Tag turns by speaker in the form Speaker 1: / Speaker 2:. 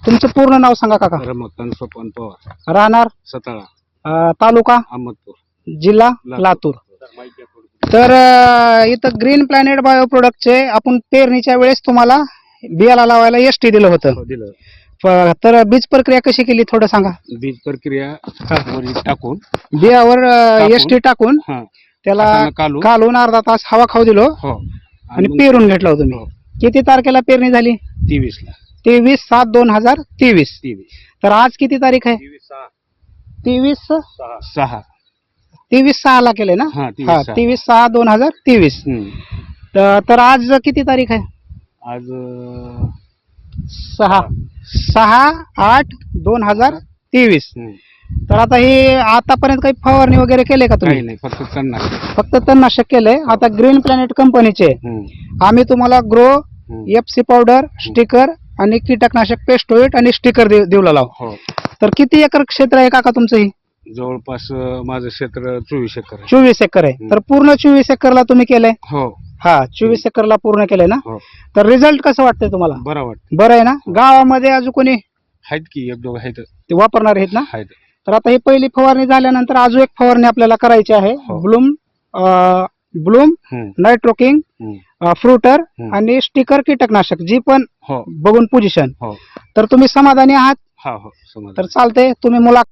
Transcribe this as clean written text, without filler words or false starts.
Speaker 1: तुमचं पूर्ण नाव सांगा काका.
Speaker 2: रमतन सोपन पवार,
Speaker 1: राहणार
Speaker 2: सताळा,
Speaker 1: तालुका
Speaker 2: अहमदपूर,
Speaker 1: जिल्हा लातूर. तर इथं ग्रीन प्लॅनेट बायो प्रोडक्टचे आपण पेरणीच्या वेळेस तुम्हाला बियाला लावायला एसटी दिलं होतं.
Speaker 2: दिलं.
Speaker 1: तर बीज प्रक्रिया कशी केली थोडं सांगा.
Speaker 2: बीज प्रक्रिया वरी टाकून
Speaker 1: बियावर एसटी टाकून
Speaker 2: हा
Speaker 1: त्याला
Speaker 2: कालून
Speaker 1: कालून अर्धा तास हवा खाऊ दिलो
Speaker 2: हो
Speaker 1: आणि
Speaker 2: मग
Speaker 1: पेरून घेतला होता तुम्ही.
Speaker 2: हो.
Speaker 1: किती तारखेला पेरणी झाली.
Speaker 2: 23 ला
Speaker 1: 23/7/2023. तर आज किती तारीख आहे. 23
Speaker 2: 6
Speaker 1: 23/6 ला केले ना.
Speaker 2: हा
Speaker 1: हा 23/6/2023. तर आज किती तारीख आहे.
Speaker 2: आज
Speaker 1: 6/8/2023. तर आता हे आतापर्यंत काही फवारणी वगैरे केले का तुम्ही.
Speaker 2: नाही फक्त तणनाशक.
Speaker 1: फक्त तणनाशक केलंय. आता ग्रीन प्लॅनेट कंपनीचे आम्ही तुम्हाला ग्रो FC पावडर स्टिकर आणि कीटकनाशक पेस्टोइट आणि स्टिकर देऊ लाव. तर किती एकर क्षेत्र आहे काका तुमचं. ही
Speaker 2: जवळपास माझं क्षेत्र 24 एकर आहे.
Speaker 1: 24 एकर आहे. तर पूर्ण 24 एकरला तुम्ही केलंय.
Speaker 2: हो
Speaker 1: हा 24 एकरला पूर्ण केलंय ना.
Speaker 2: हो
Speaker 1: तर रिझल्ट कसं वाटतंय तुम्हाला.
Speaker 2: बरं वाटतं.
Speaker 1: बरं आहे ना. गावामध्ये अजून कोणी
Speaker 2: आहेत की एक दोघं आहेत.
Speaker 1: ते वापरणार आहेत ना.
Speaker 2: आहेत.
Speaker 1: तर आता ही पहिली फवारणी झाल्यानंतर अजून एक फवारणी आपल्याला करायची आहे.
Speaker 2: हो.
Speaker 1: ब्लूम नायट्रोकिंग फ्रुटर आणि स्टिकर कीटकनाशक जी पण
Speaker 2: हो
Speaker 1: बघून पोझिशन.
Speaker 2: हो
Speaker 1: तर तुम्ही समाधानी आहात.
Speaker 2: हा हो समज.
Speaker 1: तर चालतंय तुम्ही मुलाखत